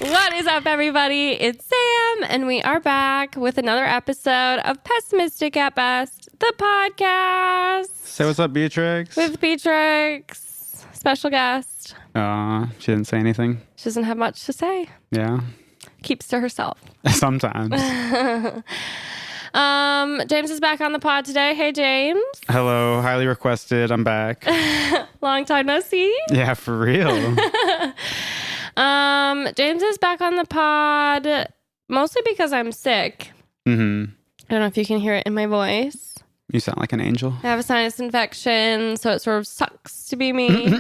What is up, everybody? It's Sam, and we are back with another episode of Pessimistic at Best, the podcast. Say what's up, Beatrix. With Beatrix, special guest. She didn't say anything. She doesn't have much to say. Yeah. Keeps to herself. Sometimes. James is back on the pod today. Hey, James. Hello. Highly requested. I'm back. Long time no see. Yeah, for real. James is back on the pod mostly because I'm sick. Mm-hmm. I don't know if you can hear it in my voice. You sound like an angel. I have a sinus infection, so it sort of sucks to be me.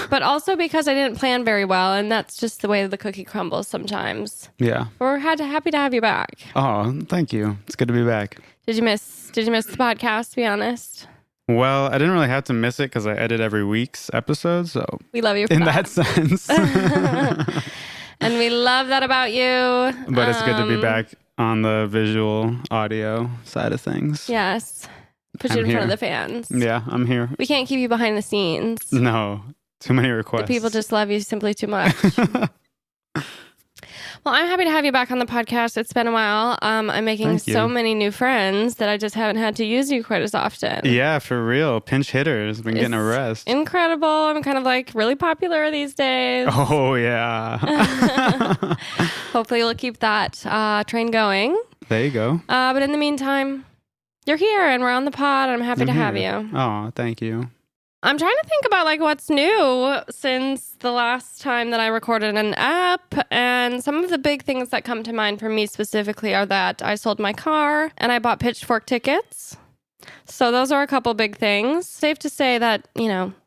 But also because I didn't plan very well, and that's just the way the cookie crumbles sometimes. Yeah. We're happy to have you back. Oh, thank you. It's good to be back. Did you miss the podcast, to be honest? Well, I didn't really have to miss it because I edit every week's episode, so we love you for in that sense. And we love that about you. But it's good to be back on the visual audio side of things. Yes. Put you in front of the fans. Yeah, I'm here. We can't keep you behind the scenes. No, too many requests. The people just love you simply too much. Well, I'm happy to have you back on the podcast. It's been a while. I'm making so many new friends that I just haven't had to use you quite as often. Yeah, for real. Pinch hitters. Been getting a rest. Incredible. I'm kind of like really popular these days. Oh, yeah. Hopefully you'll keep that train going. There you go. But in the meantime, you're here and we're on the pod and I'm happy to have you. Oh, thank you. I'm trying to think about like what's new since the last time that I recorded an ep, and some of the big things that come to mind for me specifically are that I sold my car and I bought Pitchfork tickets. So those are a couple big things. Safe to say that,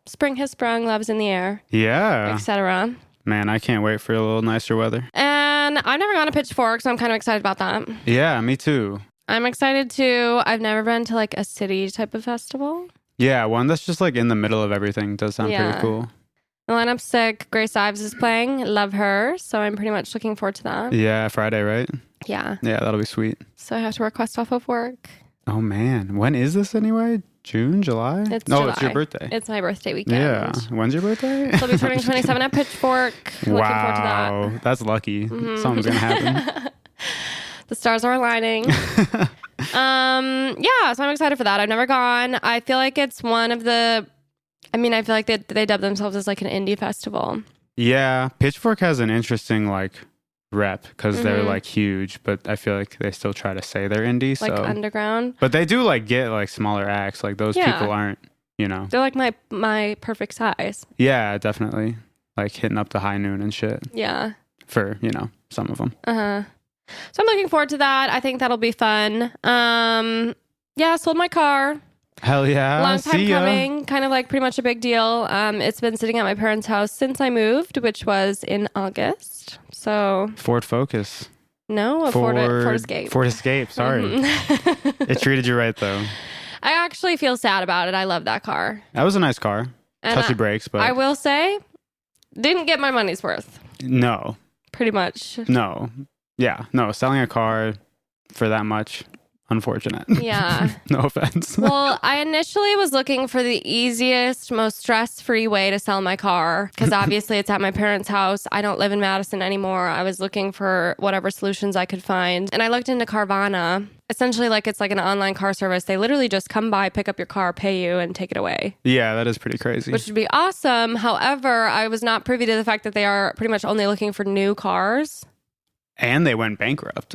spring has sprung, love's in the air. Yeah. Etc. Man, I can't wait for a little nicer weather. And I've never gone to Pitchfork, so I'm kind of excited about that. Yeah, me too. I'm excited too. I've never been to like a city type of festival. Yeah, one that's just like in the middle of everything does sound pretty cool. The lineup's sick. Grace Ives is playing. Love her. So I'm pretty much looking forward to that. Yeah, Friday, right? Yeah. Yeah, that'll be sweet. So I have to request off of work. Oh, man. When is this anyway? June, July? July. It's your birthday. It's my birthday weekend. Yeah. When's your birthday? So I'll be turning 27 at Pitchfork. Wow. Looking forward to that. That's lucky. Mm-hmm. Something's going to happen. The stars are aligning. Yeah, so I'm excited for that. I've never gone. I feel like it's one of the, I feel like they dub themselves as like an indie festival. Yeah, Pitchfork has an interesting like rep because they're like huge, but I feel like they still try to say they're indie. Like underground. But they do like get like smaller acts. Like those people aren't, They're like my perfect size. Yeah, definitely. Like hitting up the high noon and shit. Yeah. For, some of them. Uh-huh. So I'm looking forward to that. I think that'll be fun. Yeah, sold my car. Hell yeah. Long time coming. Kind of like pretty much a big deal. It's been sitting at my parents' house since I moved, which was in August. So Ford Focus. No, Ford Escape. Ford Escape, sorry. It treated you right though. I actually feel sad about it. I love that car. That was a nice car. And touchy brakes, but I will say, didn't get my money's worth. No. Pretty much. No. Yeah. No, selling a car for that much, unfortunate. Yeah. No offense. Well, I initially was looking for the easiest, most stress-free way to sell my car because obviously it's at my parents' house. I don't live in Madison anymore. I was looking for whatever solutions I could find. And I looked into Carvana. Essentially, it's like an online car service. They literally just come by, pick up your car, pay you, and take it away. Yeah, that is pretty crazy. Which would be awesome. However, I was not privy to the fact that they are pretty much only looking for new cars. And they went bankrupt.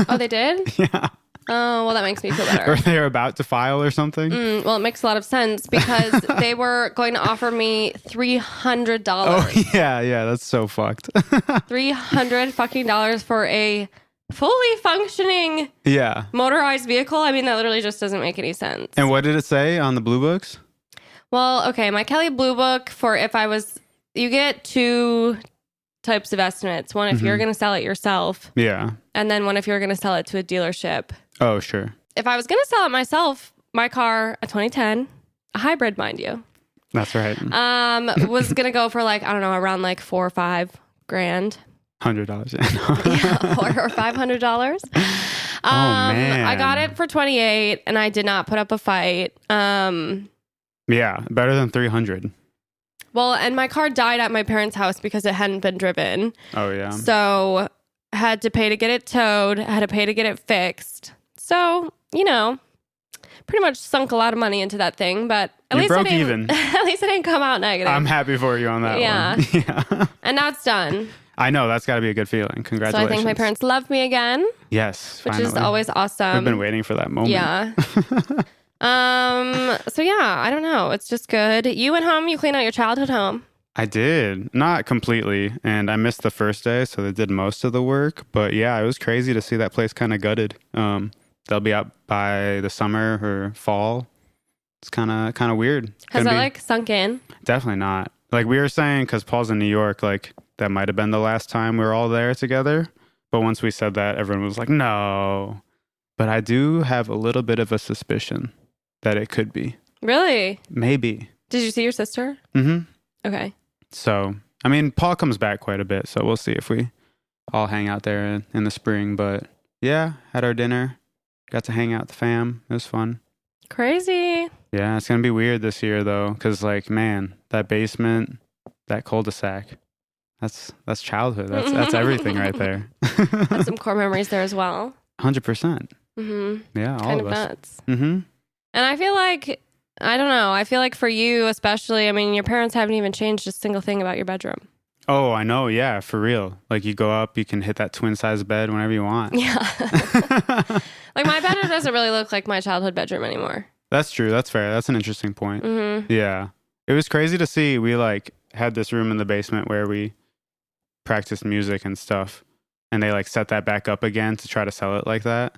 Oh, they did? Yeah. Oh, well, that makes me feel better. Or they're about to file or something. Well, it makes a lot of sense because they were going to offer me $300. Oh, yeah, that's so fucked. $300 fucking dollars for a fully functioning motorized vehicle. That literally just doesn't make any sense. And what did it say on the Blue Books? Well, okay, my Kelly Blue Book you get two types of estimates. One if you're going to sell it yourself. Yeah. And then one if you're going to sell it to a dealership. Oh, sure. If I was going to sell it myself, my car, a 2010, a hybrid, mind you. That's right. Was going to go for around $4 or $5 grand. $100, yeah. Yeah, or $500. Man. I got it for 28 and I did not put up a fight. Yeah, better than 300. Well, and my car died at my parents' house because it hadn't been driven. Oh, yeah. So had to pay to get it towed, had to pay to get it fixed. So, pretty much sunk a lot of money into that thing, but at least broke even. At least it didn't come out negative. I'm happy for you on that one. Yeah. And now it's done. I know, that's got to be a good feeling. Congratulations. So I think my parents love me again. Yes, which finally. is always awesome. I've been waiting for that moment. Yeah. So yeah, I don't know. It's just good. You went home, you cleaned out your childhood home. I did. Not completely. And I missed the first day, so they did most of the work. But yeah, it was crazy to see that place kind of gutted. They'll be up by the summer or fall. It's kind of weird. Has that sunk in? Definitely not. Like we were saying, because Paul's in New York, like that might have been the last time we were all there together. But once we said that, everyone was like, no. But I do have a little bit of a suspicion that it could be. Really? Maybe. Did you see your sister? Mm-hmm. Okay. So, I mean, Paul comes back quite a bit, so we'll see if we all hang out there in the spring. But yeah, had our dinner, got to hang out with the fam. It was fun. Crazy. Yeah, it's going to be weird this year, though, because, like, man, that basement, that cul-de-sac, that's childhood. That's everything right there. Have some core memories there as well. 100%. Mm-hmm. Yeah, all kind of of us. Nuts. Mm-hmm. And I feel like, I don't know, I feel like for you especially, I mean, your parents haven't even changed a single thing about your bedroom. Oh, I know. Yeah, for real. Like you go up, you can hit that twin-size bed whenever you want. Yeah. Like my bedroom doesn't really look like my childhood bedroom anymore. That's true. That's fair. That's an interesting point. Mm-hmm. Yeah. It was crazy to see. We had this room in the basement where we practiced music and stuff. And they set that back up again to try to sell it like that.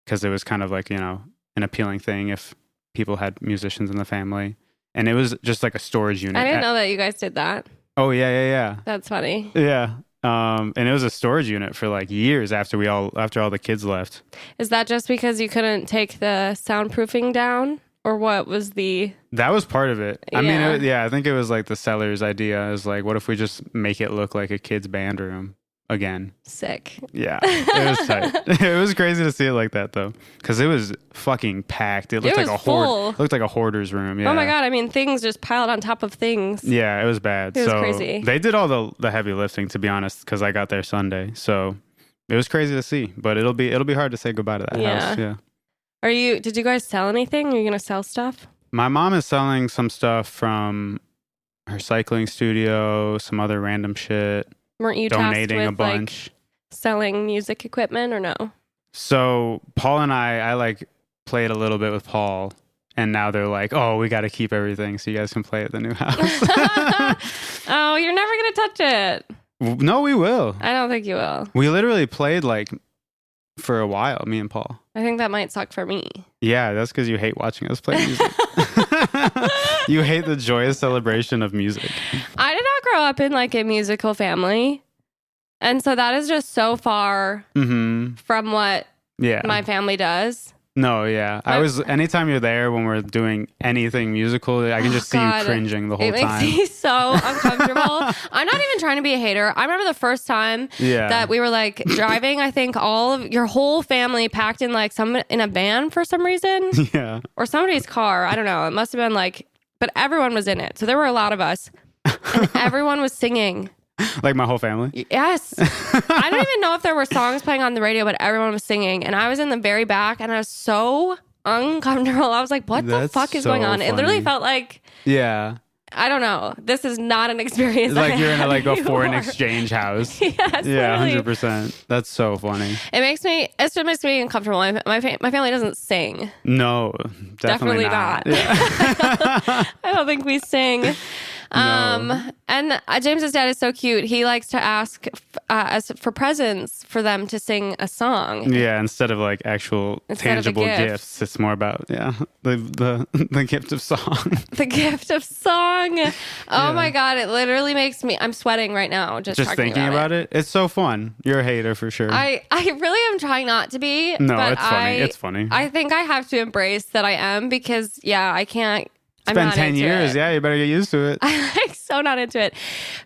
Because it was kind of an appealing thing if people had musicians in the family. And it was just like a storage unit. I didn't know that you guys did that. Oh, yeah. That's funny. Yeah. And it was a storage unit for years after all the kids left. Is that just because you couldn't take the soundproofing down? Or what was That was part of it. Yeah. I mean, I think it was the seller's idea is what if we just make it look like a kid's band room again? Sick. Yeah, it was tight. It was crazy to see it like that though, because it was fucking packed. It looked like a full. It looked like a hoarder's room. Yeah. Oh my God. I mean, things just piled on top of things. Yeah, it was bad. It was crazy. They did all the heavy lifting, to be honest, because I got there Sunday. So it was crazy to see, but it'll be hard to say goodbye to that house. Yeah. Did you guys sell anything? Are you going to sell stuff? My mom is selling some stuff from her cycling studio, some other random shit. Weren't you donating tasked with, a bunch? Selling music equipment or no? So Paul and I played a little bit with Paul, and now they're like, oh, we got to keep everything so you guys can play at the new house. Oh, you're never going to touch it. No, we will. I don't think you will. We literally played for a while, me and Paul. I think that might suck for me. Yeah, that's because you hate watching us play music. You hate the joyous celebration of music. I did not grow up in a musical family. And so that is just so far from what my family does. No, yeah. Anytime you're there when we're doing anything musical, I can just see you cringing the whole time. It makes me so uncomfortable. I'm not even trying to be a hater. I remember the first time that we were driving, I think your whole family packed in in a van for some reason. Yeah. Or somebody's car. I don't know. It must have been but everyone was in it. So there were a lot of us. And everyone was singing. My whole family? Yes. I don't even know if there were songs playing on the radio, but everyone was singing. And I was in the very back and I was so uncomfortable. I was like, what the fuck is going on? Funny. It literally felt like... Yeah. I don't know. This is not an experience. You're in a foreign exchange house. Yes. Yeah, literally. 100%. That's so funny. It just makes me uncomfortable. My family doesn't sing. No, definitely not. Yeah. I don't think we sing. No. And James's dad is so cute. He likes to ask for presents for them to sing a song. Yeah, instead of tangible gifts, it's more about the gift of song. The gift of song. Oh my God, it literally makes me. I'm sweating right now just thinking about it. It's so fun. You're a hater for sure. I really am trying not to be. No, but it's funny. It's funny. I think I have to embrace that I am because I can't. I'm been not 10 into years. it. Yeah, you better get used to it. I'm like so not into it.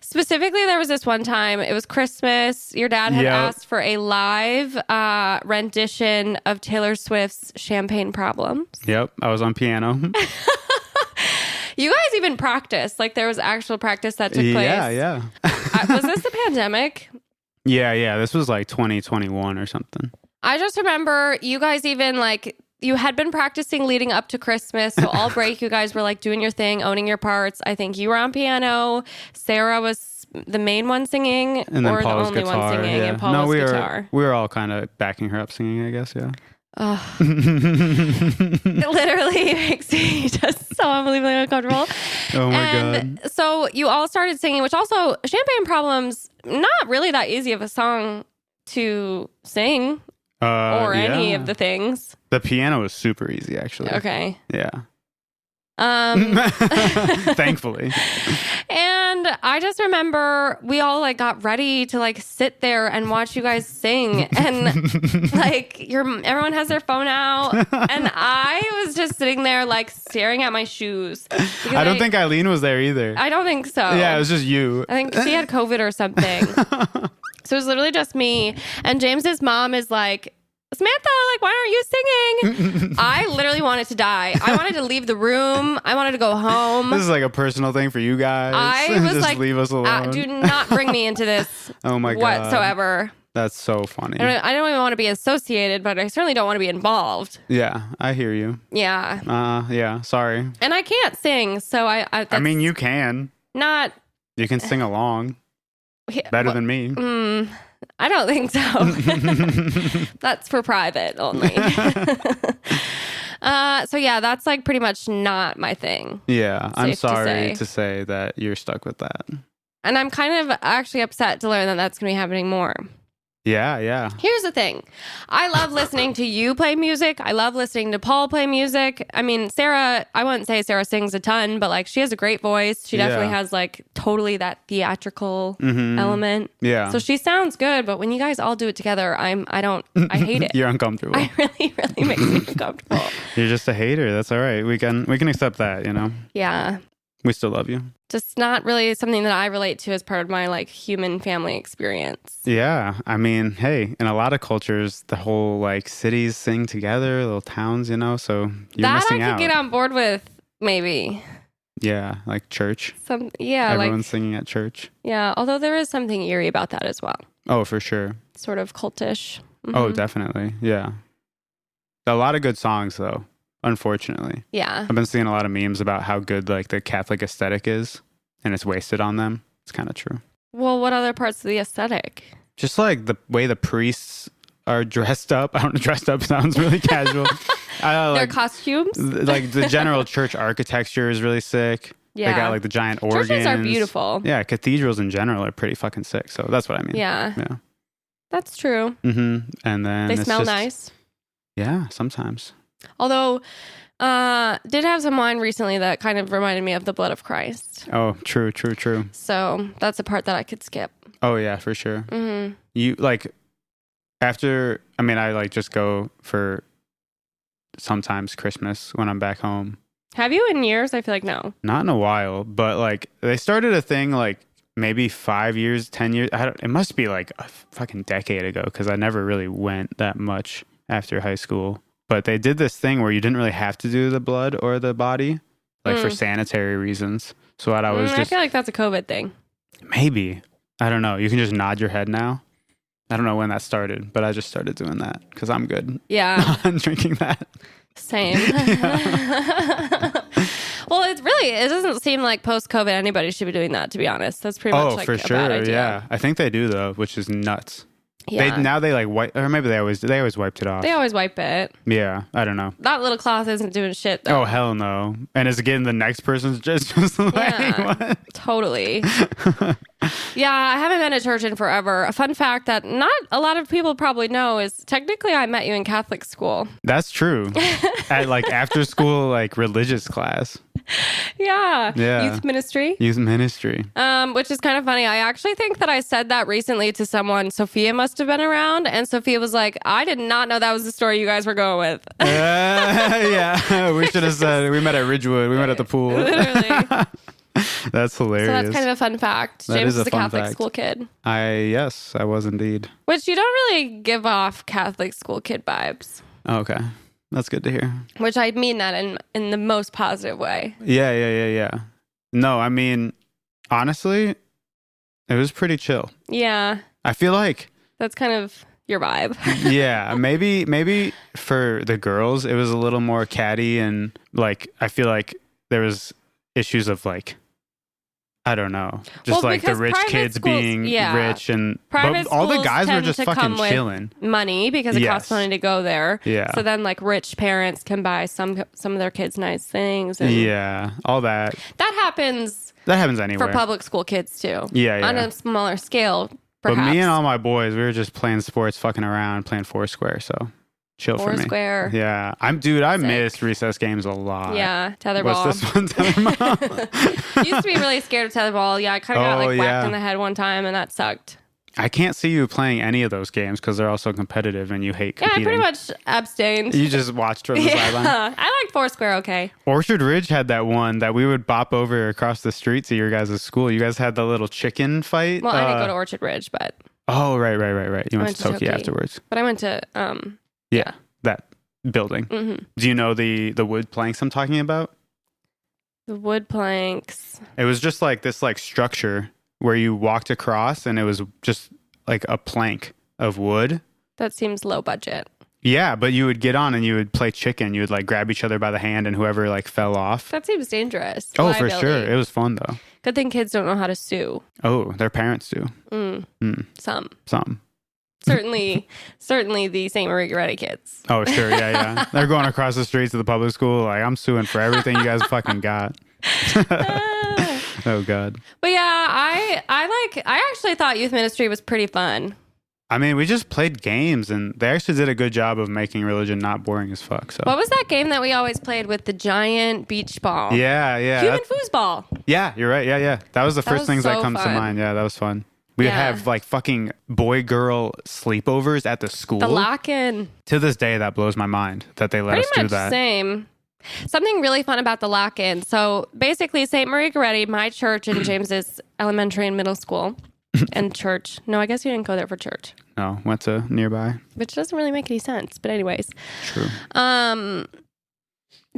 Specifically, there was this one time, it was Christmas. Your dad had Yep. asked for a live rendition of Taylor Swift's Champagne Problems. Yep, I was on piano. You guys even practiced. Like there was actual practice that took place. Yeah. Was this the pandemic? Yeah. This was like 2021 or something. I just remember you guys even like, you had been practicing leading up to Christmas. So all break, you guys were like doing your thing, owning your parts. I think you were on piano. Sarah was the main one singing, And then or Paula's the only guitar. one singing, Yeah. and Paula's we guitar. we were all kind of backing her up singing, I guess. Yeah. It literally makes me just so unbelievably uncomfortable. Oh my God. So you all started singing, which also Champagne Problems, not really that easy of a song to sing or any of the things. The piano was super easy, actually. Okay. Yeah. Thankfully. And I just remember we all like got ready to like sit there and watch you guys sing, and like everyone has their phone out, and I was just sitting there like staring at my shoes. I don't think Eileen was there either. I don't think so. Yeah, it was just you. I think she had COVID or something. So it was literally just me. And James's mom is like, Samantha, like, why aren't you singing? I literally wanted to die. I wanted to leave the room. I wanted to go home. This is like a personal thing for you guys. I was just like, leave us alone. do not bring me into this Oh my God. whatsoever. That's so funny. I don't even want to be associated, but I certainly don't want to be involved. Yeah, I hear you. Yeah. Yeah, sorry. And I can't sing, so I mean, you can. not You can sing along better than me. I don't think so. That's for private only. So yeah, that's like pretty much not my thing. Yeah, I'm Safe to sorry say. to say that you're stuck with that. And I'm kind of actually upset to learn that that's going to be happening more. Yeah. Here's the thing. I love listening to you play music. I love listening to Paul play music. I mean, Sarah, I wouldn't say Sarah sings a ton, but like she has a great voice. She definitely has like totally that theatrical element. Yeah. So she sounds good, but when you guys all do it together, I hate it. You're uncomfortable. It really makes me uncomfortable. You're just a hater. That's all right. We can accept that, you know. Yeah. We still love you. Just not really something that I relate to as part of my like human family experience. Yeah. I mean, hey, in a lot of cultures, the whole like cities sing together, little towns, you know, so you're That missing I could out. get on board with, maybe. Yeah, like church. Everyone's singing at church. Yeah, although there is something eerie about that as well. Oh, for sure. Sort of cultish. Mhm. Oh, definitely. Yeah. A lot of good songs, though, unfortunately. Yeah. I've been seeing a lot of memes about how good like the Catholic aesthetic is, and it's wasted on them. It's kind of true. Well, what other parts of the aesthetic? Just like the way the priests are dressed up. I don't know, dressed up sounds really casual. Their Like, costumes? like the general church architecture is really sick. Yeah. They got like the giant organs. Churches are beautiful. Yeah, cathedrals in general are pretty fucking sick. So that's what I mean. Yeah. Yeah. That's true. Mm-hmm. And then They it's smell just- nice. Yeah, sometimes. Although, did have some wine recently that kind of reminded me of the blood of Christ. Oh, true. So that's a part that I could skip. Oh yeah, for sure. Mm-hmm. You like after? I mean, I like just go for sometimes Christmas when I'm back home. Have you in years? I feel like no. Not in a while, but like they started a thing like maybe 5 years, 10 years. It must be like a fucking decade ago because I never really went that much after high school. But they did this thing where you didn't really have to do the blood or the body, like for sanitary reasons. So what I was I just feel like that's a COVID thing. maybe, I don't know. You can just nod your head now. I don't know when that started, but I just started doing that because I'm good Yeah. on drinking that. Same. Well, it doesn't seem like post-COVID anybody should be doing that, to be honest. That's pretty much like for a sure. bad idea. Yeah, I think they do though, which is nuts. Yeah. They like wipe, or maybe they always wiped it off. They always wipe it. Yeah, I don't know. That little cloth isn't doing shit, though. Oh hell no! And is it getting the next person's just like Yeah. what? Totally. Yeah, I haven't been to church in forever. A fun fact that not a lot of people probably know is technically I met you in Catholic school. That's true. At like after school like religious class. Yeah. Yeah. Youth ministry. Youth ministry. Which is kind of funny. I actually think that I said that recently to someone. Sophia must have been around, and Sophia was like, I did not know that was the story you guys were going with. Yeah. We should have said we met at Ridgewood. We met at the pool. Literally. That's hilarious. So that's kind of a fun fact. That James is a is a fun Catholic fact. school kid. Yes, I was indeed. Which you don't really give off Catholic school kid vibes. Okay. That's good to hear. Which I mean that in the most positive way. Yeah. No, I mean, honestly, it was pretty chill. Yeah. I feel like That's kind of your vibe. yeah, maybe for the girls it was a little more catty, and like I feel like there was issues of like, I don't know, just Well, like the because rich private kids schools- being yeah. rich, and Private but all the schools guys were tend just to fucking come with chilling. money because it costs Yes. money to go there. Yeah. So then like rich parents can buy some of their kids nice things. And Yeah, all that that happens anywhere. for public school kids too. Yeah. On a smaller scale, perhaps. But me and all my boys, we were just playing sports, fucking around, playing Foursquare. So chill for me. Foursquare. Yeah, I Sick. missed recess games a lot. Yeah, tetherball. What's this one? Tetherball? Used to be really scared of tetherball. Yeah, I kind of got Oh, like whacked yeah. in the head one time, and that sucked. I can't see you playing any of those games because they're all so competitive and you hate Yeah, I competing. pretty much abstained. You just watched from the sideline. Yeah, I liked Foursquare. Okay. Orchard Ridge had that one that we would bop over across the street to your guys' school. You guys had the little chicken fight. Well, I didn't go to Orchard Ridge, but Oh, right. You went to Tokyo Toki. afterwards. I went to Yeah, that building. mhm. Do you know the wood planks I'm talking about? The wood planks. It was just like this like structure where you walked across and it was just like a plank of wood. That seems low budget. Yeah, but you would get on and you would play chicken. You would like grab each other by the hand and whoever like fell off. That seems dangerous. Oh, for sure. Liability. It was fun though. Good thing kids don't know how to sue. Oh, their parents do. Some. Some. Certainly the St. Marguerite kids. Oh, sure. Yeah. They're going across the streets of the public school. Like, I'm suing for everything you guys fucking got. Oh, God. But yeah, I actually thought youth ministry was pretty fun. I mean, we just played games and they actually did a good job of making religion not boring as fuck. So What was that game that we always played with the giant beach ball? yeah. Human foosball. Yeah, you're right. Yeah. That was the first was things that so comes to fun. mind. Yeah, that was fun. We Yeah. have like fucking boy-girl sleepovers at the school. The lock-in. To this day, that blows my mind that they let Pretty us do much that. same. Something really fun about the lock-in. So basically, St. Marie Goretti, my church and James's elementary and middle school and church. No, I guess you didn't go there for church, No, went to nearby. which doesn't really make any sense. But anyways, True.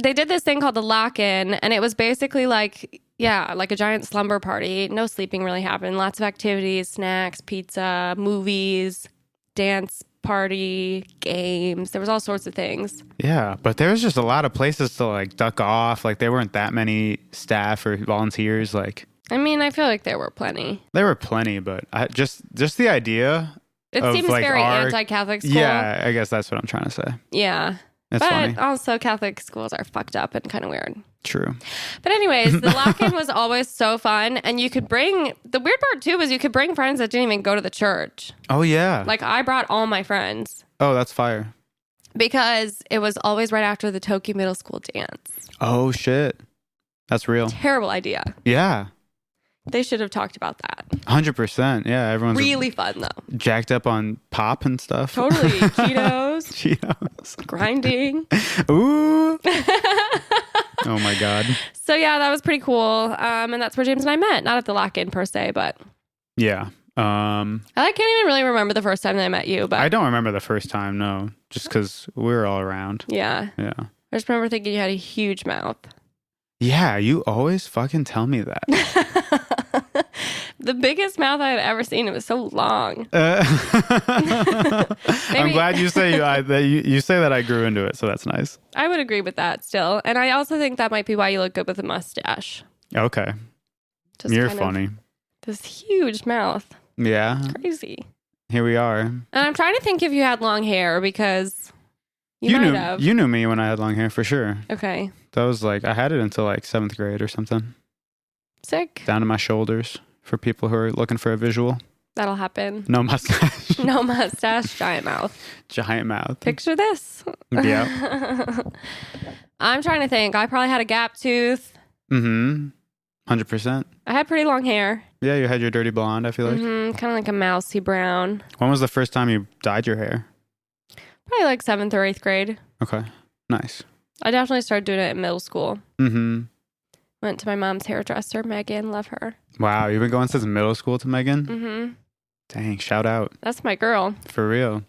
they did this thing called the lock-in, and it was basically like a giant slumber party. No sleeping really happened. Lots of activities, snacks, pizza, movies, dance party, games. There was all sorts of things. Yeah, but there was just a lot of places to like duck off. Like there weren't that many staff or volunteers. Like I mean, I feel like there were plenty. there were plenty, but just the idea. It of, seems like, very our- anti-Catholic school. Yeah, I guess that's what I'm trying to say. Yeah. It's But funny. also Catholic schools are fucked up and kind of weird. True. But anyways, the lock-in was always so fun. And you could bring, the weird part too was you could bring friends that didn't even go to the church. Oh yeah. Like I brought all my friends Oh, that's fire. because it was always right after the Tokyo Middle School dance. Oh shit. That's real. Terrible idea. Yeah. They should have talked about that. 100%. Yeah, everyone's Really fun though. jacked up on pop and stuff. Totally. Cheetos, Cheetos. grinding. Ooh. Oh my God. So yeah, that was pretty cool. And that's where James and I met. Not at the lock-in per se, but Yeah. I can't even really remember the first time that I met you. But I don't remember the first time, no. Just because we were all around. yeah, Yeah. I just remember thinking you had a huge mouth. Yeah, you always fucking tell me that. The biggest mouth I've ever seen. It was so long. I'm glad you say you say that I grew into it, so that's nice. I would agree with that still. And I also think that might be why you look good with a mustache. Okay. Just You're kind of funny. this huge mouth. Yeah. Crazy. Here we are. And I'm trying to think if you had long hair because you might have. You knew me when I had long hair for sure. Okay. That was like I had it until like 7th grade or something. Sick. Down to my shoulders for people who are looking for a visual. That'll happen. No mustache. No mustache, giant mouth. Giant mouth. Picture this. Yeah. I'm trying to think. I probably had a gap tooth. Mm-hmm. 100%. I had pretty long hair. Yeah, you had your dirty blonde, I feel like. Kind of like a mousy brown. When was the first time you dyed your hair? Probably like 7th or 8th grade. Okay. Nice. I definitely started doing it in middle school. Mm-hmm. Went to my mom's hairdresser, Megan. Love her. Wow, you've been going since middle school to Megan? Mm-hmm. Dang, shout out. That's my girl. For real.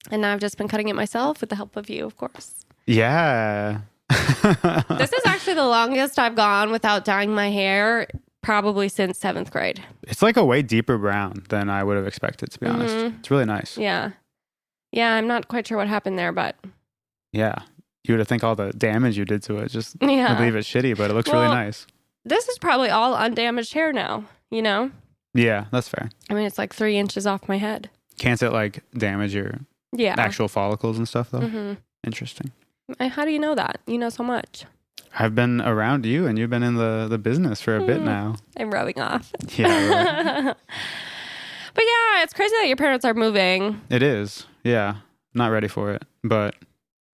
And now I've just been cutting it myself with the help of you, of course. Yeah. This is actually the longest I've gone without dyeing my hair, probably since 7th grade. It's like a way deeper brown than I would have expected, to be honest. It's really nice. Yeah. Yeah, I'm not quite sure what happened there, but... Yeah. You would have think all the damage you did to it just would yeah. leave it shitty, but it looks really nice. This is probably all undamaged hair now, you know? Yeah, that's fair. I mean, it's like 3 inches off my head. Can't it like damage your actual follicles and stuff though? Mm-hmm. Interesting. How do you know that? You know so much. I've been around you and you've been in the business for a bit now. I'm rubbing off. Yeah. Right. But yeah, it's crazy that your parents are moving. It is. Yeah. Not ready for it. But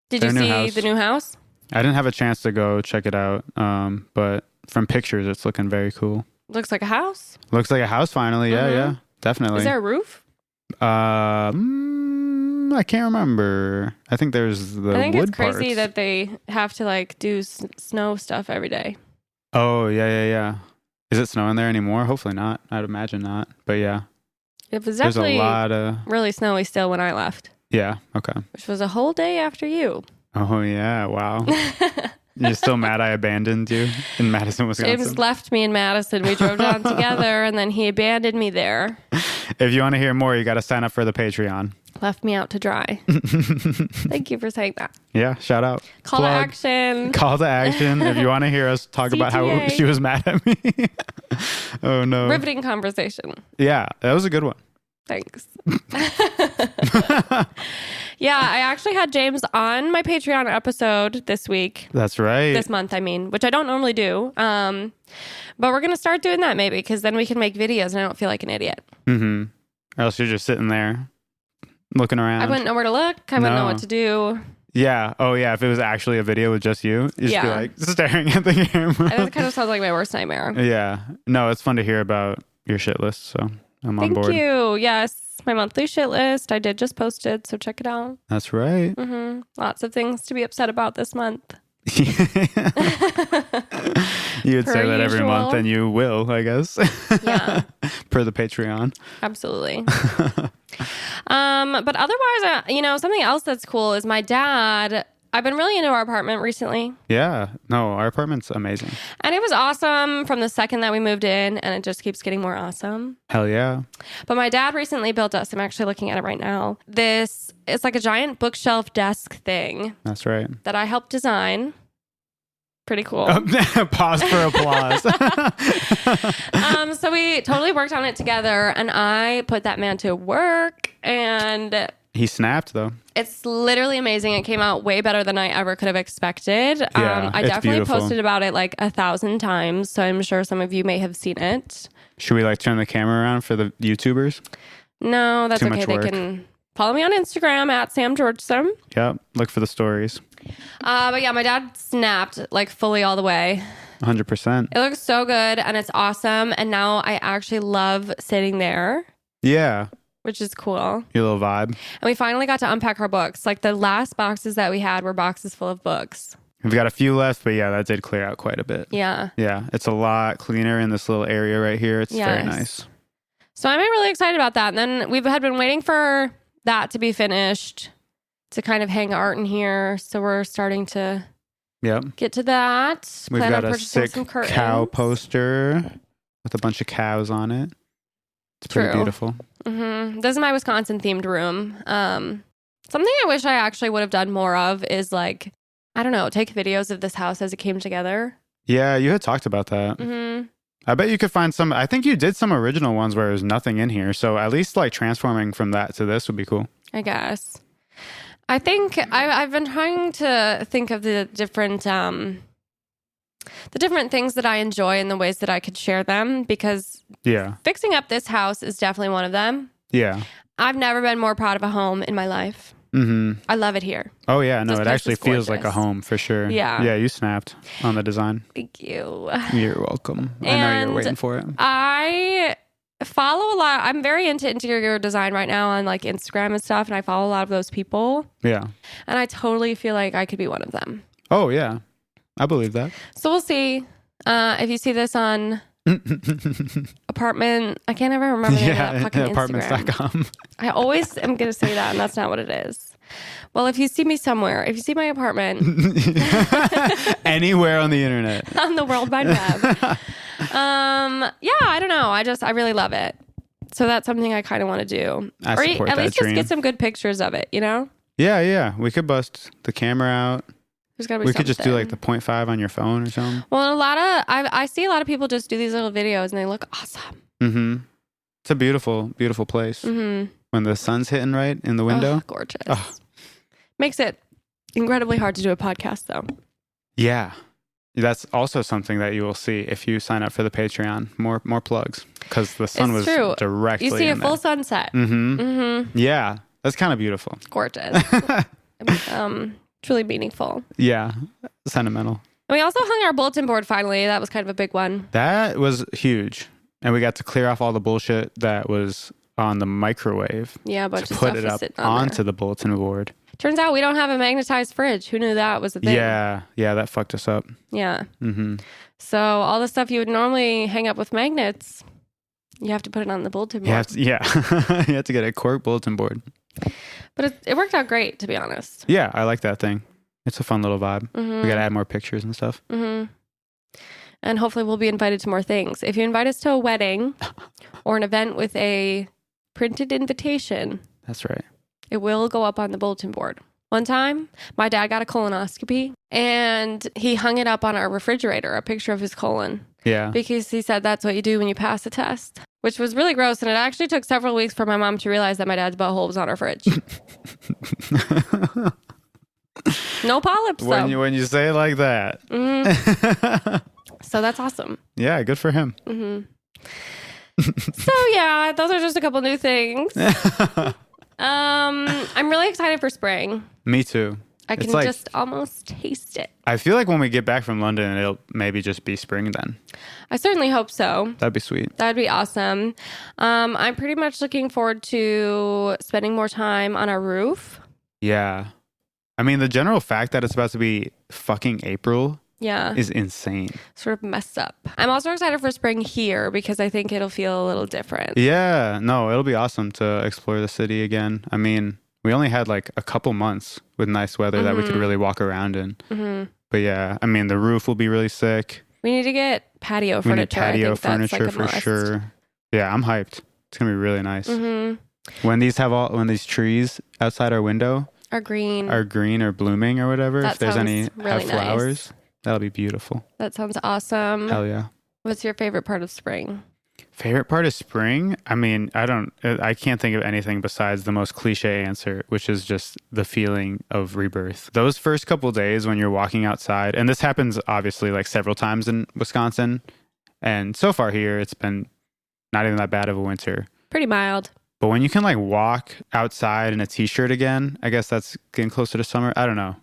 did you see the new house? I didn't have a chance to go check it out. But from pictures, it's looking very cool. Looks like a house. Looks like a house finally. Yeah, yeah. Definitely. Is there a roof? I can't remember. I think there's the wood I think it's crazy parts. that they have to like do snow stuff every day. Oh, yeah. Is it snowing there anymore? Hopefully not. I'd imagine not. But yeah. It was There's definitely a lot of... really snowy still when I left. Yeah, okay. Which was a whole day after you. Oh, yeah, wow. You're still mad I abandoned you in Madison, Wisconsin? James left me in Madison. We drove down together, and then he abandoned me there. If you want to hear more, you got to sign up for the Patreon. Left me out to dry. Thank you for saying that. Yeah, shout out. Call to action. Call to action. If you want to hear us talk about how she was mad at me. Oh, no. Riveting conversation. Yeah, that was a good one. Thanks. Yeah, I actually had James on my Patreon episode this week. That's right. This month, I mean, which I don't normally do. But we're going to start doing that maybe because then we can make videos and I don't feel like an idiot. Mm-hmm. Or else you're just sitting there looking around. I wouldn't know where to look. I wouldn't know what to do. Yeah. Oh, yeah. If it was actually a video with just you, you'd just be like staring at the camera. That kind of sounds like my worst nightmare. Yeah. No, it's fun to hear about your shit list. So I'm on board. Thank you. Yes. My monthly shit list. I did just post it, so check it out. That's right. Mm-hmm. Lots of things to be upset about this month. You would say that every month, and you will, I guess. Yeah. Per the Patreon. Absolutely. But otherwise, something else that's cool is my dad. I've been really into our apartment recently. Yeah. No, our apartment's amazing. And it was awesome from the second that we moved in, and it just keeps getting more awesome. Hell yeah. But my dad recently built us, I'm actually looking at it right now. It's like a giant bookshelf desk thing. That's right. That I helped design. Pretty cool. Pause for applause. So we totally worked on it together, and I put that man to work, and... He snapped, though. It's literally amazing. It came out way better than I ever could have expected. Yeah, I definitely posted about it like 1,000 times, so I'm sure some of you may have seen it. Should we turn the camera around for the YouTubers? No, that's okay. They work. can follow me on Instagram at Sam Georgeson. Yep, look for the stories. But yeah, my dad snapped like fully all the way. 100%. It looks so good and it's awesome. And now I actually love sitting there. Yeah. Which is cool. Your little vibe. And we finally got to unpack our books. Like the last boxes that we had were boxes full of books. We've got a few left, but yeah, that did clear out quite a bit. Yeah. Yeah, it's a lot cleaner in this little area right here. It's very nice. So I'm really excited about that. And then we had been waiting for that to be finished to kind of hang art in here. So we're starting to get to that. We've got a sick cow poster with a bunch of cows on it. It's pretty beautiful. Mm-hmm. This is my Wisconsin themed room. Something I wish I actually would have done more of is take videos of this house as it came together. Yeah, you had talked about that. Mm-hmm. I bet you could find some. I think you did some original ones where there's nothing in here. So at least transforming from that to this would be cool. I guess. I think I've been trying to think of the different things that I enjoy and the ways that I could share them, because fixing up this house is definitely one of them. Yeah. I've never been more proud of a home in my life. Mm-hmm. I love it here. Oh, yeah. No, This it place actually is feels like a gorgeous. home for sure. Yeah. Yeah, you snapped on the design. Thank you. You're welcome. I know you're waiting for it. I follow a lot. I'm very into interior design right now on like Instagram and stuff, and I follow a lot of those people. Yeah. And I totally feel like I could be one of them. Oh, yeah. I believe that. So we'll see. If you see this on apartment, I can't ever remember the name of that fucking Instagram. Apartments.com. I always am going to say that, and that's not what it is. Well, if you see me somewhere, if you see my apartment Anywhere on the internet. on the World Wide Web, yeah, I don't know. I really love it. So that's something I kind of want to do. I Or support at that least dream. just get some good pictures of it, you know? Yeah. We could bust the camera out. There's gotta be We could just do something. like the 0.5 on your phone or something. Well, I see a lot of people just do these little videos and they look awesome. Mm-hmm. It's a beautiful, beautiful place. Mm-hmm. When the sun's hitting right in the window. Oh, gorgeous. Oh. Makes it incredibly hard to do a podcast, though. Yeah. That's also something that you will see if you sign up for the Patreon. More plugs. Because the sun It's was true. directly You see a in full there. sunset. Mm-hmm. Mm-hmm. Yeah. That's kind of beautiful. Gorgeous. Truly meaningful. Yeah. Sentimental. And we also hung our bulletin board finally. That was kind of a big one. That was huge. And we got to clear off all the bullshit that was on the microwave Yeah, a bunch to of put stuff it was up sitting on onto there. the bulletin board. Turns out we don't have a magnetized fridge. Who knew that was a thing? Yeah, that fucked us up. Yeah. Mm-hmm. So all the stuff you would normally hang up with magnets, you have to put it on the bulletin board. You have to get a cork bulletin board. But it worked out great, to be honest. Yeah, I like that thing. It's a fun little vibe. Mm-hmm. We got to add more pictures and stuff. Mm-hmm. And hopefully we'll be invited to more things. If you invite us to a wedding or an event with a printed invitation, That's right. it will go up on the bulletin board. One time, my dad got a colonoscopy and he hung it up on our refrigerator, a picture of his colon, Yeah. because he said that's what you do when you pass a test, which was really gross. And it actually took several weeks for my mom to realize that my dad's butthole was on our fridge. No polyps, though. when you say it like that. Mhm. So that's awesome. Yeah, good for him. Mm-hmm. So yeah, those are just a couple new things. I'm really excited for spring. Me too. I can It's like- just almost taste it. I feel like when we get back from London, it'll maybe just be spring then. I certainly hope so. That'd be sweet. That'd be awesome. I'm pretty much looking forward to spending more time on our roof. Yeah. I mean, the general fact that it's about to be fucking April Yeah, is insane. sort of messed up. I'm also excited for spring here because I think it'll feel a little different. Yeah, no, it'll be awesome to explore the city again. I mean, we only had like a couple months with nice weather that we could really walk around in. Mm-hmm. But yeah, I mean, the roof will be really sick. We need to get patio We need furniture. patio I think that's furniture like a for must. sure. Yeah, I'm hyped. It's gonna be really nice. Mm-hmm. When these trees outside our window Our green. are green or blooming or whatever, That if there's any sounds really have flowers, that'll be beautiful. That sounds awesome. Hell yeah. What's your favorite part of spring? Favorite part of spring? I mean, I can't think of anything besides the most cliche answer, which is just the feeling of rebirth. Those first couple days when you're walking outside, and this happens obviously like several times in Wisconsin, and so far here it's been not even that bad of a winter. Pretty mild. But when you can like walk outside in a t-shirt again, I guess that's getting closer to summer. I don't know.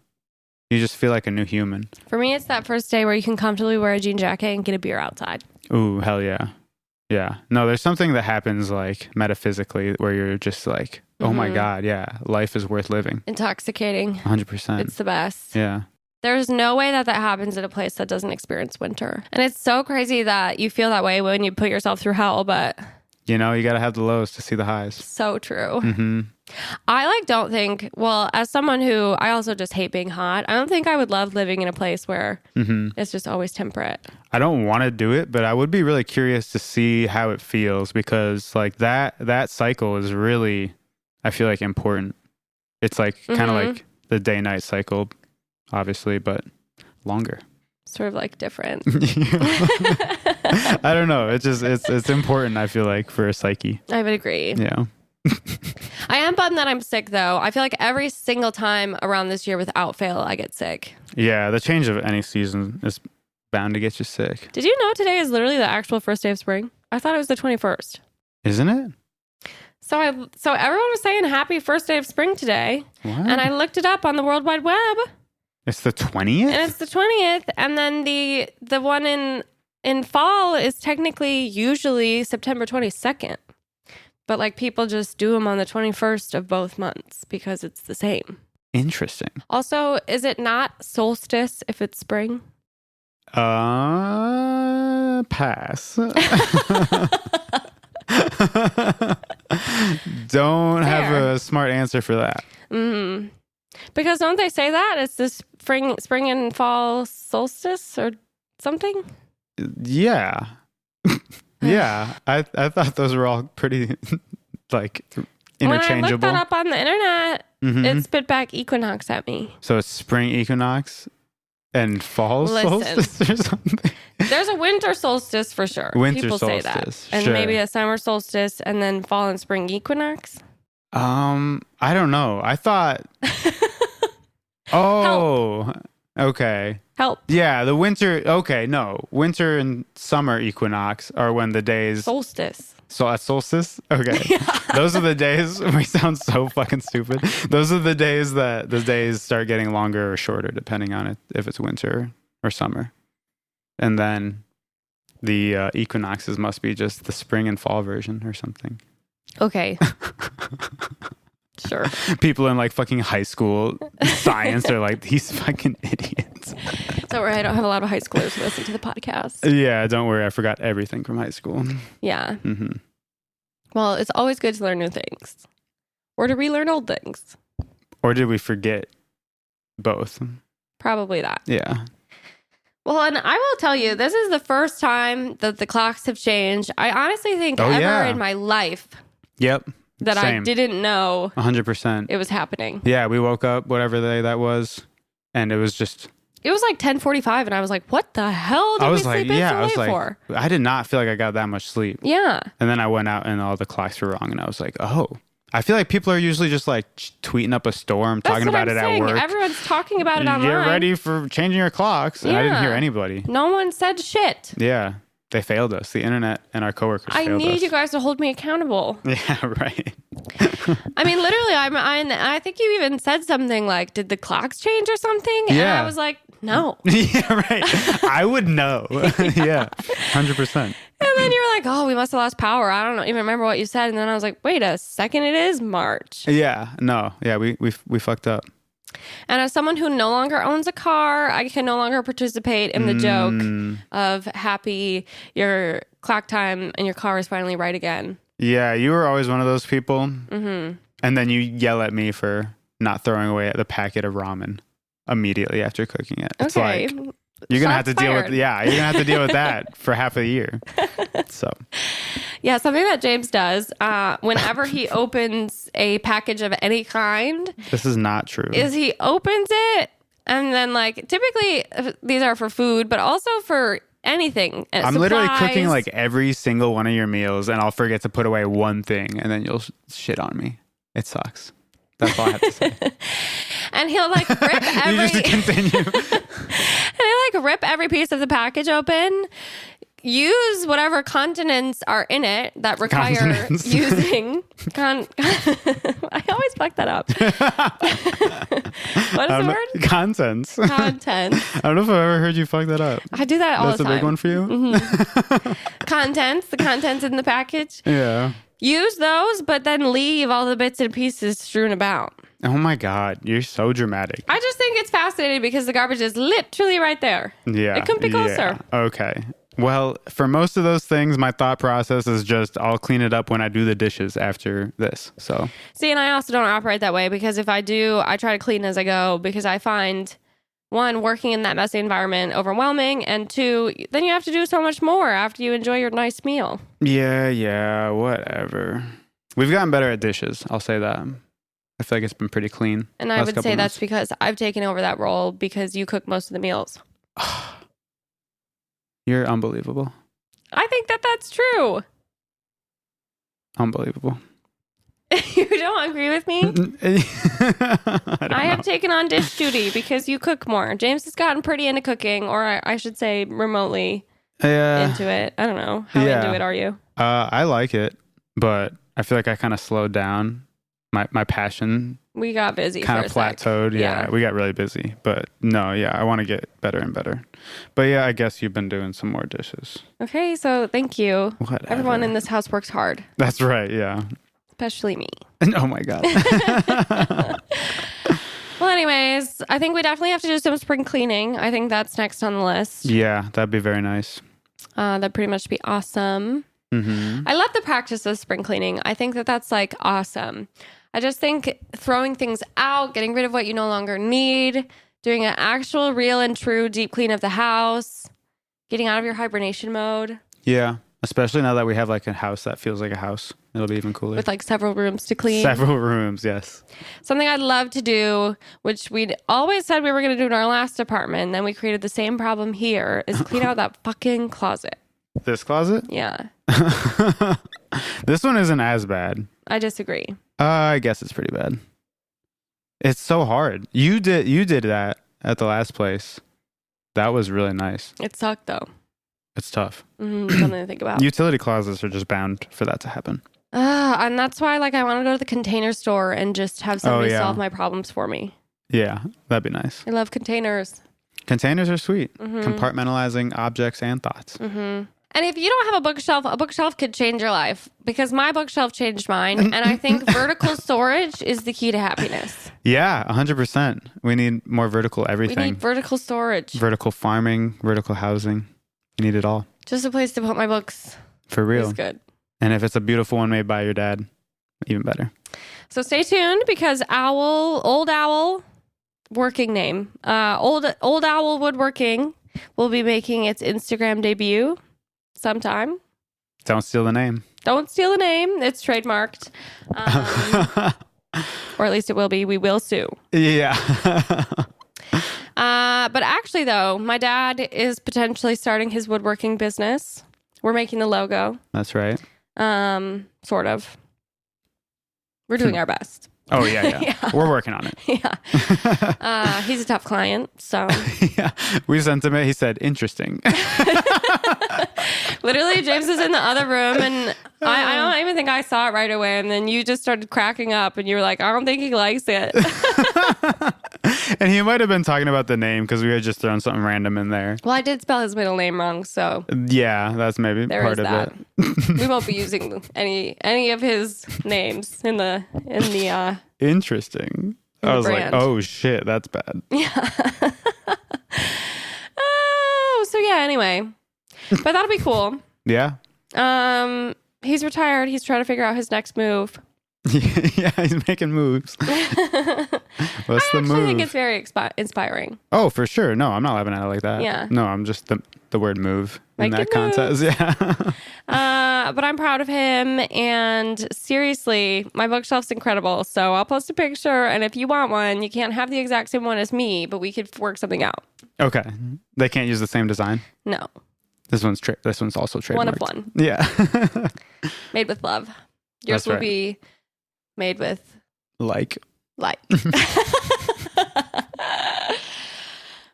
You just feel like a new human. For me, it's that first day where you can comfortably wear a jean jacket and get a beer outside. Ooh, hell yeah. Yeah. No, there's something that happens like metaphysically where you're just like, oh my God, yeah, life is worth living. Intoxicating. 100%. It's the best. Yeah. There's no way that happens in a place that doesn't experience winter. And it's so crazy that you feel that way when you put yourself through hell, but You know, you got to have the lows to see the highs. so true. Mm-hmm. I don't think, well, as someone who, I also just hate being hot, I don't think I would love living in a place where Mm-hmm. it's just always temperate. I don't want to do it, but I would be really curious to see how it feels because like that cycle is really, I feel like, important. It's like kind of like the day-night cycle, obviously, but longer. Sort of like different. I don't know. It's just it's important. I feel like for a psyche. I would agree. Yeah. I am bummed that I'm sick though. I feel like every single time around this year without fail, I get sick. Yeah. The change of any season is bound to get you sick, Did you know today is literally the actual first day of spring? I thought it was the 21st. isn't it? So everyone was saying happy first day of spring today. What? And I looked it up on the World Wide Web. It's the 20th? And it's the 20th. And then the one in fall is technically usually September 22nd. But like people just do them on the 21st of both months because it's the same. Interesting. Also, is it not solstice if it's spring? Pass. Don't have a smart answer for that. Mm-hmm. Because don't they say that? It's the spring and fall solstice or something? Yeah. Yeah. I thought those were all pretty like interchangeable. When I looked that up on the internet, Mm-hmm. it spit back equinox at me. So it's spring equinox and fall solstice or something? There's a winter solstice for sure. Winter People solstice, say that. And sure. maybe a summer solstice and then fall and spring equinox. I don't know. I thought Oh, okay. Help. Yeah, the winter. Okay, no. Winter and summer equinox are when the days. Solstice. So at solstice? Okay. Those are the days. We sound so fucking stupid. Those are the days that the days start getting longer or shorter, depending on it, if it's winter or summer. And then the equinoxes must be just the spring and fall version or something. Okay. Sure. People in like fucking high school science are like, these fucking idiots. Don't worry, I don't have a lot of high schoolers who listen to the podcast. Yeah, don't worry. I forgot everything from high school. Yeah. Mm-hmm. Well, it's always good to learn new things. Or to relearn old things. Or did we forget both? Probably that. Yeah. Well, and I will tell you, this is the first time that the clocks have changed. I honestly think in my life Yep. that Same. I didn't know 100%. it was happening. Yeah, we woke up, whatever day that was, and it was just... It was like 10:45, and I was like, what the hell did we sleep in so late for? I did not feel like I got that much sleep. Yeah. And then I went out and all the clocks were wrong, and I was like, oh. I feel like people are usually just like tweeting up a storm, That's talking what about I'm it saying. at work. Everyone's talking about it online. Get ready for changing your clocks. And I didn't hear anybody. No one said shit. Yeah. They failed us. The internet and our coworkers failed us. I need you guys to hold me accountable. Yeah, right. I mean, literally, I think you even said something like, did the clocks change or something? Yeah. And I was like, no. Yeah, right. I would know. Yeah, 100%. And then you were like, oh, we must have lost power. I don't even remember what you said. And then I was like, wait a second, it is March. Yeah, no. Yeah, we fucked up. And as someone who no longer owns a car, I can no longer participate in the joke of happy, your clock time and your car is finally right again. Yeah, you were always one of those people. Mm-hmm. And then you yell at me for not throwing away the packet of ramen immediately after cooking it. It's okay. like, you're going to have to deal with, you're going to have to deal with that for half a year. So. Yeah, something that James does whenever he opens a package of any kind. This is not true. Is he opens it and then like typically these are for food, but also for anything. I'm literally cooking like every single one of your meals and I'll forget to put away one thing and then you'll shit on me. It sucks. That's all I have to say. And he'll like rip every... You just continue. And he'll like rip every piece of the package open, use whatever continents are in it that require using... I always fuck that up. What is the word? Contents. Contents. I don't know if I've ever heard you fuck that up. I do that all the time. That's a big one for you? Mm-hmm. The contents in the package. Yeah. Use those, but then leave all the bits and pieces strewn about. Oh my God, you're so dramatic. I just think it's fascinating because the garbage is literally right there. Yeah. It couldn't be closer. Yeah. Okay. Well, for most of those things, my thought process is just I'll clean it up when I do the dishes after this. So. See, and I also don't operate that way because if I do, I try to clean as I go because I find, one, working in that messy environment overwhelming, and two, then you have to do so much more after you enjoy your nice meal. Yeah, whatever. We've gotten better at dishes. I'll say that. I feel like it's been pretty clean. And I would say that's because I've taken over that role because you cook most of the meals. You're unbelievable. I think that that's true. Unbelievable. You don't agree with me? I have taken on dish duty because you cook more. James has gotten pretty into cooking, or I should say remotely into it. I don't know. How into it are you? I like it, but I feel like I kind of slowed down. My passion We got busy. kind of plateaued. Yeah, we got really busy. But no, yeah, I want to get better and better. But yeah, I guess you've been doing some more dishes. Okay, so thank you. Whatever. Everyone in this house works hard. That's right, yeah. Especially me. Oh my God. Well, anyways, I think we definitely have to do some spring cleaning. I think that's next on the list. Yeah, that'd be very nice. That'd pretty much be awesome. Mm-hmm. I love the practice of spring cleaning. I think that that's like awesome. I just think throwing things out, getting rid of what you no longer need, doing an actual, real and true deep clean of the house, getting out of your hibernation mode. Yeah, especially now that we have like a house that feels like a house. It'll be even cooler. With like several rooms to clean. Several rooms, yes. Something I'd love to do, which we'd always said we were going to do in our last apartment, and then we created the same problem here, is clean out that fucking closet. This closet? Yeah. This one isn't as bad. I disagree. I guess it's pretty bad. It's so hard. You did that at the last place. That was really nice. It sucked though. It's tough. Something to think about. Utility closets are just bound for that to happen. And that's why like I want to go to the Container Store and just have somebody solve my problems for me. Yeah, that'd be nice. I love containers. Containers are sweet. Compartmentalizing objects and thoughts. And if you don't have a bookshelf could change your life, because my bookshelf changed mine. And I think vertical storage is the key to happiness. Yeah, 100%. We need more vertical everything. We need vertical storage. Vertical farming, vertical housing. We need it all. Just a place to put my books. For real. It's good. And if it's a beautiful one made by your dad, even better. So stay tuned, because Old Owl, working name, Old Owl Woodworking will be making its Instagram debut sometime. Don't steal the name. Don't steal the name. It's trademarked. Or at least it will be. We will sue. Yeah. But actually, though, my dad is potentially starting his woodworking business. We're making the logo. That's right. Sort of. We're doing our best. Oh, yeah. Yeah. We're working on it. Yeah. He's a tough client, so. Yeah. We sent him it. He said, interesting. Literally, James is in the other room, and I don't even think I saw it right away. And then you just started cracking up, and you were like, I don't think he likes it. And he might have been talking about the name, because we had just thrown something random in there. Well, I did spell his middle name wrong, so. Yeah, that's maybe There part is of that. it. We won't be using any of his names in the Interesting. I was brand. like, oh shit, that's bad. Yeah. Oh, so yeah, anyway. But that'll be cool. Yeah. He's retired. He's trying to figure out his next move. Yeah, he's making moves. What's the move? I think it's very inspiring. Oh, for sure. No, I'm not laughing at it like that. Yeah. No, I'm just the word move in Making that context. Yeah. But I'm proud of him. And seriously, my bookshelf's incredible. So I'll post a picture. And if you want one, you can't have the exact same one as me, but we could work something out. Okay. They can't use the same design? No. This one's also trademarked. One of one. Yeah. Made with love. Yours That's will right. be made with like. Well,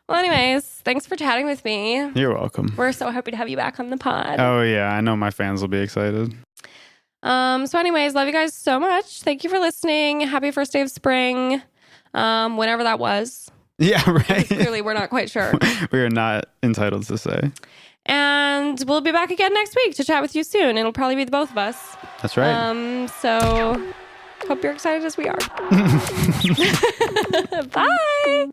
anyways, thanks for chatting with me. You're welcome. We're so happy to have you back on the pod. Oh, yeah. I know my fans will be excited. So anyways, love you guys so much. Thank you for listening. Happy first day of spring. Whenever that was. Yeah, right. Clearly, we're not quite sure. We are not entitled to say. And we'll be back again next week to chat with you soon. It'll probably be the both of us. That's right. So hope you're excited as we are. Bye.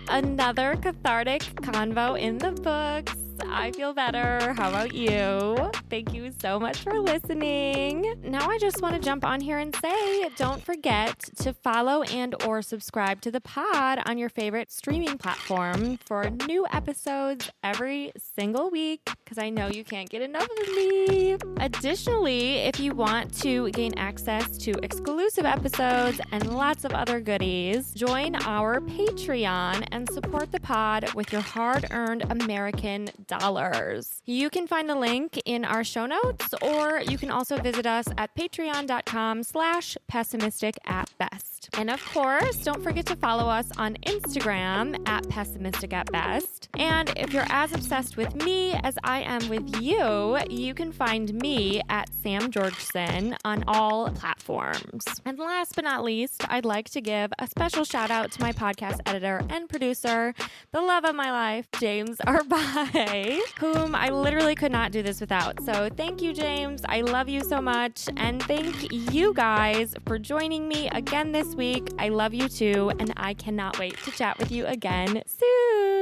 Another cathartic convo in the books. I feel better. How about you? Thank you so much for listening. Now I just want to jump on here and say, don't forget to follow and or subscribe to the pod on your favorite streaming platform for new episodes every single week, because I know you can't get enough of me. Additionally, if you want to gain access to exclusive episodes and lots of other goodies, join our Patreon and support the pod with your hard-earned American dollars. You can find the link in our show notes, or you can also visit us at patreon.com/pessimistic@best. best. And of course, don't forget to follow us on Instagram at pessimistic at best. And if you're as obsessed with me as I am with you, you can find me at Sam Georgeson on all platforms. And last but not least, I'd like to give a special shout out to my podcast editor and producer, the love of my life, James Arbai, whom I literally could not do this without. So thank you, James. I love you so much. And thank you guys for joining me again this week. I love you too. And I cannot wait to chat with you again soon.